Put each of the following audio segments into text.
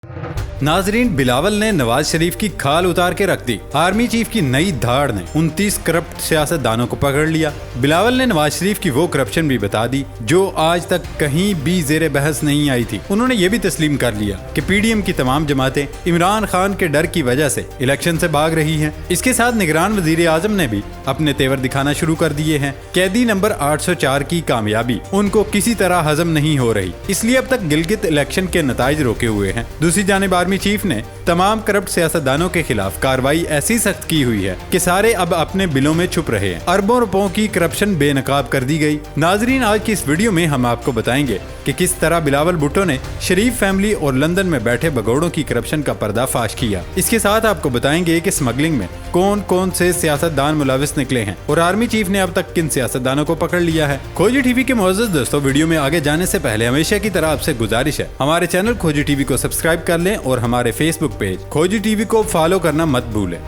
नाजरीन, बिलावल ने नवाज शरीफ की खाल उतार के रख दी। आर्मी चीफ की नई धाड़ ने 29 करप्ट सियासतदानों को पकड़ लिया। बिलावल ने नवाज शरीफ की वो करप्शन भी बता दी जो आज तक कहीं भी जेरे बहस नहीं आई थी। उन्होंने ये भी तस्लीम कर लिया कि पीडीएम की तमाम जमातें इमरान खान के डर की वजह से इलेक्शन से भाग रही हैं। इसके साथ निगरान वजीर आजम ने भी अपने तेवर दिखाना शुरू कर दिए हैं। कैदी नंबर 804 की कामयाबी उनको किसी तरह हजम नहीं हो रही, इसलिए अब तक गिलगित इलेक्शन के नताइज रोके हुए हैं। दूसरी जानिब आर्मी चीफ ने तमाम करप्ट सियासतदानों के खिलाफ कार्रवाई ऐसी सख्त की हुई है कि सारे अब अपने बिलों में छुप रहे हैं। अरबों रुपयों की करप्शन बेनकाब कर दी गई। नाजरीन, आज की इस वीडियो में हम आपको बताएंगे कि किस तरह बिलावल भुट्टो ने शरीफ फैमिली और लंदन में बैठे भगोड़ों की करप्शन का पर्दाफाश किया। इसके साथ आपको बताएंगे कि स्मगलिंग में कौन कौन से सियासतदान मुलविस निकले हैं और आर्मी चीफ ने अब तक किन सियासतदानों को पकड़ लिया है। खोजी टीवी के मुअज़्ज़ज़ दोस्तों, वीडियो में आगे जाने से पहले हमेशा की तरह आपसे गुजारिश है, हमारे चैनल खोजी टीवी को सब्सक्राइब कर लें और हमारे फेसबुक पेज खोजी टीवी को फॉलो करना मत भूलें।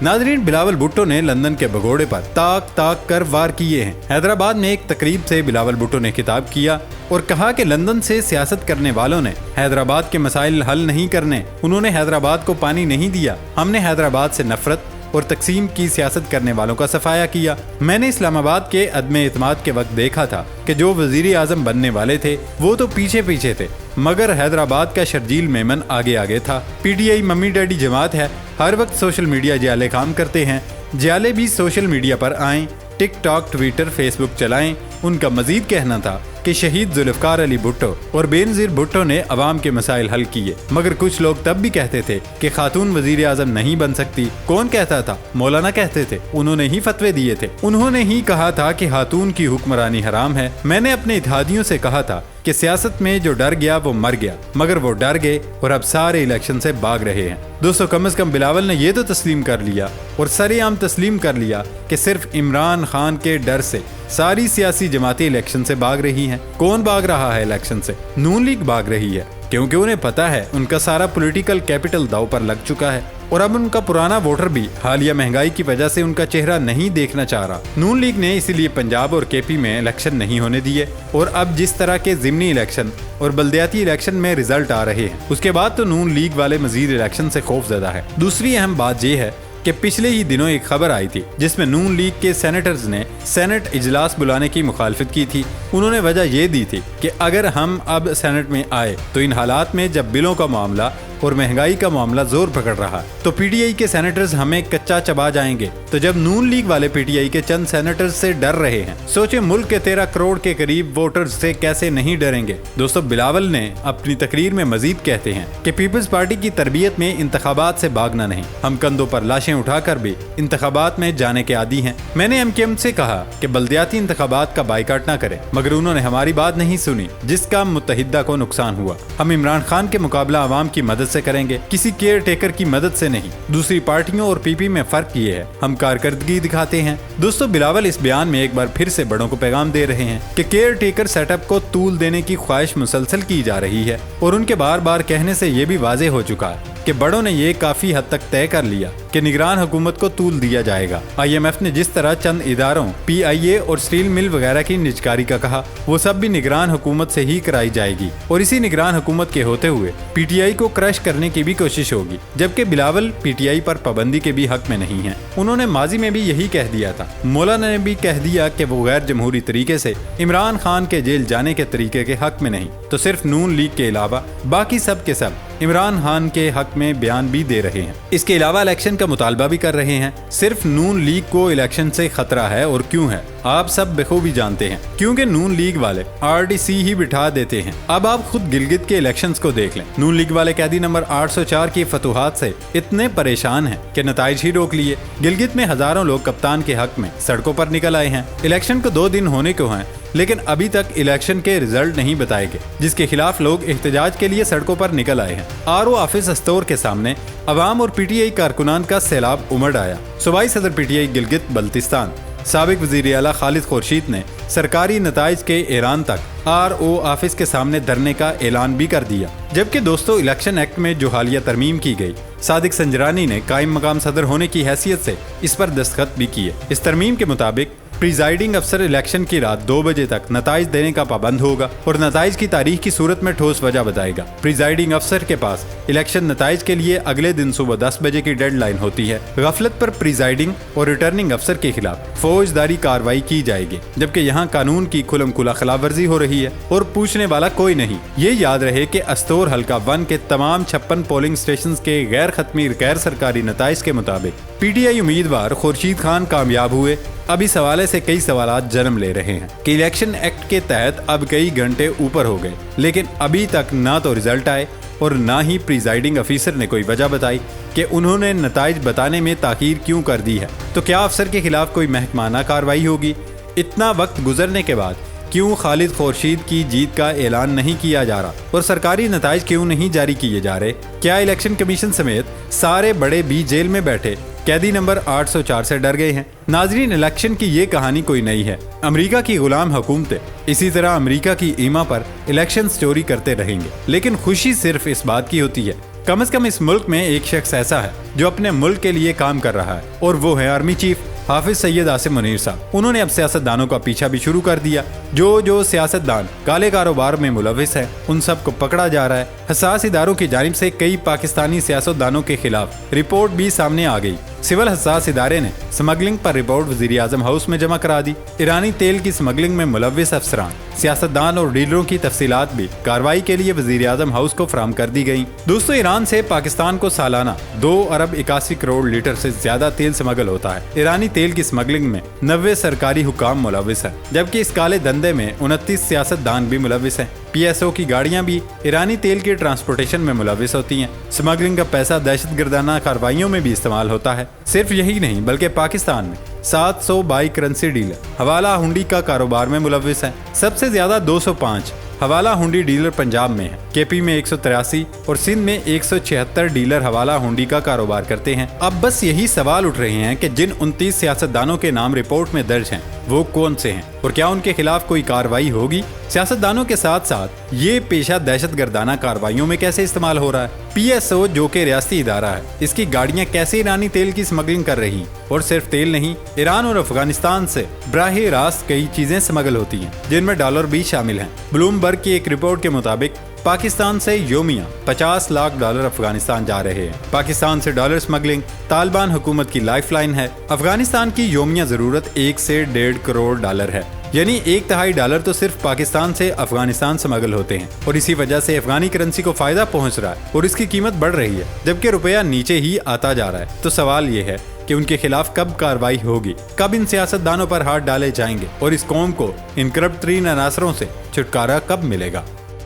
नाजरीन, बिलावल भुट्टो ने लंदन के भगोड़े पर ताक ताक कर वार किए हैं। हैदराबाद में एक तकरीब से बिलावल भुट्टो ने खिताब किया और कहा कि लंदन से सियासत करने वालों ने हैदराबाद के मसाइल हल नहीं करने, उन्होंने हैदराबाद को पानी नहीं दिया। हमने हैदराबाद से नफरत और तकसीम की सियासत करने वालों का सफाया किया। मैंने इस्लामाबाद के अदमे एतमाद के वक्त देखा था कि जो वजीर आजम बनने वाले थे वो तो पीछे पीछे थे, मगर हैदराबाद का शर्जील मेमन आगे आगे था। पीटीआई मम्मी डैडी जमात है, हर वक्त सोशल मीडिया जाले काम करते हैं। जाले भी सोशल मीडिया पर आएं, टिकटॉक, ट्विटर, फेसबुक चलाएं। उनका मजीद कहना था कि शहीद जुल्फकार अली भुट्टो और बेनजीर भुट्टो ने अवाम के मसाइल हल किए, मगर कुछ लोग तब भी कहते थे कि खातून वजीर आजम नहीं बन सकती। कौन कहता था? मौलाना कहते थे, उन्होंने ही फतवे दिए थे। उन्होंने ही कहा था कि खातून की हुक्मरानी हराम है। मैंने अपने इत्तेहादियों से कहा था कि सियासत में जो डर गया वो मर गया, मगर वो डर गए और अब सारे इलेक्शन से भाग रहे हैं। दोस्तों, कम से कम बिलावल ने ये तो तस्लीम कर लिया और सरेआम तस्लीम कर लिया कि सिर्फ इमरान खान के डर से सारी सियासी जमातें इलेक्शन से भाग रही हैं। कौन भाग रहा है इलेक्शन से? नून लीग भाग रही है, क्योंकि उन्हें पता है उनका सारा पॉलिटिकल कैपिटल दांव पर लग चुका है और अब उनका पुराना वोटर भी हालिया महंगाई की वजह से उनका चेहरा नहीं देखना चाह रहा। नून लीग ने इसीलिए पंजाब और केपी में इलेक्शन नहीं होने दिए और अब जिस तरह के ज़िमनी इलेक्शन और बल्दियाती इलेक्शन में रिजल्ट आ रहे हैं, उसके बाद तो नून लीग वाले मजीद इलेक्शन से खौफजदा है। दूसरी अहम बात यह है कि पिछले ही दिनों एक खबर आई थी जिसमें नून लीग के सेनेटर्स ने सेनेट इजलास बुलाने की मुखालफत की थी। उन्होंने वजह ये दी थी कि अगर हम अब सेनेट में आए तो इन हालात में जब बिलों का मामला और महंगाई का मामला जोर पकड़ रहा तो पीटीआई के सेनेटर्स हमें कच्चा चबा जाएंगे। तो जब नून लीग वाले पीटीआई के चंद सेनेटर्स से डर रहे हैं, सोचे मुल्क के 13 करोड़ के करीब वोटर्स से कैसे नहीं डरेंगे। दोस्तों, बिलावल ने अपनी तकरीर में मजीद कहते हैं कि पीपल्स पार्टी की तरबियत में इंतखाबात से भागना नहीं, हम कंधों पर लाशें उठाकर भी इंतखाबात में जाने के आदी हैं। मैंने एमकेएम से कहा कि बल्दियाती इंतखाबात का बाइकाट न करें, मगर उन्होंने हमारी बात नहीं सुनी, जिसका मुत्तहिदा को नुकसान हुआ। हम इमरान खान के मुकाबला आवाम की मदद से करेंगे, किसी केयर टेकर की मदद से नहीं। दूसरी पार्टियों और पीपी में फर्क ये है, हम कारकर्दगी दिखाते हैं। दोस्तों, बिलावल इस बयान में एक बार फिर से बड़ों को पैगाम दे रहे हैं कि केयर टेकर सेटअप को तूल देने की ख्वाहिश मुसलसल की जा रही है और उनके बार बार कहने से ये भी वाज़ेह हो चुका है कि बड़ों ने ये काफी हद तक तय कर लिया कि निगरान हुकूमत को तूल दिया जाएगा। IMF ने जिस तरह चंद इदारों PIA और स्टील मिल वगैरह की निजकारी का कहा, वो सब भी निगरान हुकूमत से ही कराई जाएगी और इसी निगरान हुकूमत के होते हुए PTI को क्रश करने की भी कोशिश होगी। जबकि बिलावल PTI पर पाबंदी के भी हक में नहीं है। उन्होंने माजी में भी यही कह दिया था। मौलाना ने भी कह दिया कि वो गैर जमहूरी तरीके से इमरान खान के जेल जाने के तरीके के हक में नहीं, तो सिर्फ नून लीग के अलावा बाकी सब के सब इमरान खान के हक में बयान भी दे रहे हैं। इसके अलावा इलेक्शन का मुतालबा भी कर रहे हैं। सिर्फ नून लीग को इलेक्शन से खतरा है, और क्यों है आप सब बखूबी जानते हैं, क्योंकि नून लीग वाले RDC ही बिठा देते हैं। अब आप खुद गिलगित के इलेक्शंस को देख लें। नून लीग वाले कैदी नंबर 804 की फतूहात से इतने परेशान हैं कि नताइज ही रोक लिए। गिलगित में हजारों लोग कप्तान के हक में सड़कों पर निकल आए हैं। इलेक्शन को 2 दिन होने को हैं, लेकिन अभी तक इलेक्शन के रिजल्ट नहीं बताए गए, जिसके खिलाफ लोग एहतजाज के लिए सड़कों पर निकल आए हैं। RO ऑफिस स्टोर के सामने अवाम और PTI कारकुनान का सैलाब उमड़ आया। सूबाई सदर PTI गिलगित बल्तिस्तान साबिक वज़ीर आला खालिद खुर्शीद ने सरकारी नताइज के ऐलान तक RO ऑफिस के सामने धरने का ऐलान भी कर दिया। जबकि दोस्तों, इलेक्शन एक्ट में जो हालिया तरमीम की गई, सादिक संजरानी ने कायम मकाम सदर होने की हैसियत से इस पर दस्तखत भी किए। इस तरमीम के मुताबिक प्रिजाइडिंग अफसर इलेक्शन की रात 2 बजे तक नताइज देने का पाबंद होगा और नताइज की तारीख की सूरत में ठोस वजह बताएगा। प्रिजाइडिंग अफसर के पास इलेक्शन नताइज के लिए अगले दिन सुबह 10 बजे की डेडलाइन होती है। गफलत पर प्रिजाइडिंग और रिटर्निंग अफसर के खिलाफ फौजदारी कार्रवाई की जाएगी, जबकि यहाँ कानून की खुलम-खुला खिलाफवर्जी हो रही है और पूछने वाला कोई नहीं। ये याद रहे कि अस्तोर हल्का 1 के तमाम 56 पोलिंग स्टेशन के गैर खत्मी गैर सरकारी नताइज के मुताबिक पीटीआई उम्मीदवार खुर्शीद खान कामयाब हुए। अब इस हवाले से कई सवालात जन्म ले रहे हैं कि इलेक्शन एक्ट के तहत अब कई घंटे ऊपर हो गए, लेकिन अभी तक ना तो रिजल्ट आए और ना ही प्रिजाइडिंग अफसर ने कोई वजह बताई कि उन्होंने नताइज बताने में ताखीर क्यों कर दी है। तो क्या अफसर के खिलाफ कोई महकमाना कार्रवाई होगी? इतना वक्त गुजरने के बाद क्यों खालिद खुर्शीद की जीत का ऐलान नहीं किया जा रहा और सरकारी नताइज क्यों नहीं जारी किए जा रहे? क्या इलेक्शन कमीशन समेत सारे बड़े भी जेल में बैठे कैदी नंबर 804 से डर गए हैं? नाजरीन, इलेक्शन की ये कहानी कोई नहीं है। अमेरिका की गुलाम हुकूमतें इसी तरह अमेरिका की ईमा पर इलेक्शन चोरी करते रहेंगे, लेकिन खुशी सिर्फ इस बात की होती है कम से कम इस मुल्क में एक शख्स ऐसा है जो अपने मुल्क के लिए काम कर रहा है, और वो है आर्मी चीफ हाफिज सैयद आसिम मुनीर साहब। उन्होंने अब सियासतदानों का पीछा भी शुरू कर दिया। जो सियासतदान काले कारोबार में मुलविस है उन सब को पकड़ा जा रहा है। हसास इदारों की जानिब से कई पाकिस्तानी सियासतदानों के खिलाफ रिपोर्ट भी सामने आ गई। सिविल हसास इदारे ने स्मगलिंग पर रिपोर्ट वज़ीर-ए-आज़म हाउस में जमा करा दी। ईरानी तेल की स्मगलिंग में मुलविस अफसरान, सियासतदान और डीलरों की तफसीलात भी कार्रवाई के लिए वज़ीर-ए-आज़म हाउस को फराहम कर दी गई। दोस्तों, ईरान से पाकिस्तान को सालाना 2 अरब 81 करोड़ लीटर से ज्यादा तेल स्मगल होता है। ईरानी तेल की स्मगलिंग में 90 सरकारी हुकाम मुलविस है, जबकि इस काले धंधे में 29 सियासतदान भी मुलविस हैं। PSO की गाड़ियां भी ईरानी तेल के ट्रांसपोर्टेशन में मुलविस होती हैं। स्मगलिंग का पैसा दहशतगर्दाना कार्रवाइयों में भी इस्तेमाल होता है। सिर्फ यही नहीं बल्कि पाकिस्तान में 700 बाई करेंसी डीलर हवाला हुंडी का कारोबार में मुलविस हैं। सबसे ज्यादा 205 हवाला हुंडी डीलर पंजाब में है। KP में 183 और सिंध में 176 डीलर हवाला हुंडी का कारोबार करते हैं। अब बस यही सवाल उठ रहे हैं कि जिन 29 सियासतदानों के नाम रिपोर्ट में दर्ज हैं वो कौन से हैं और क्या उनके खिलाफ कोई कार्रवाई होगी? सियासतदानों के साथ साथ ये पेशा दहशतगर्दाना कार्रवाइयों में कैसे इस्तेमाल हो रहा है? PSO जो कि रियासती इदारा है, इसकी गाड़ियां कैसे ईरानी तेल की स्मगलिंग कर रही? और सिर्फ तेल नहीं, ईरान और अफगानिस्तान से बराह रास्त कई चीजें स्मगल होती हैं, जिनमें डॉलर भी शामिल हैं। ब्लूमबर्ग की एक रिपोर्ट के मुताबिक पाकिस्तान से योमिया $50 लाख अफगानिस्तान जा रहे हैं। पाकिस्तान से डॉलर स्मगलिंग तालिबान हुकूमत की लाइफलाइन है। अफगानिस्तान की योमिया जरूरत 1 से 1.5 करोड़ डॉलर है, यानी 1/3 डॉलर तो सिर्फ पाकिस्तान से अफगानिस्तान स्मगल होते हैं, और इसी वजह से अफगानी करेंसी को फायदा पहुंच रहा है और इसकी कीमत बढ़ रही है, जबकि रुपया नीचे ही आता जा रहा है। तो सवाल ये है कि उनके खिलाफ कब कार्रवाई होगी, कब इन सियासतदानों पर हाथ डाले जाएंगे और इस कौम को इन करप्ट तरीन अनासरों से छुटकारा कब मिलेगा?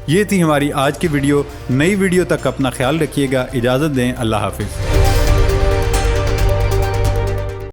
ये थी हमारी आज की वीडियो। नई वीडियो तक अपना ख्याल रखिएगा। इजाज़त दें। अल्लाह हाफिज़।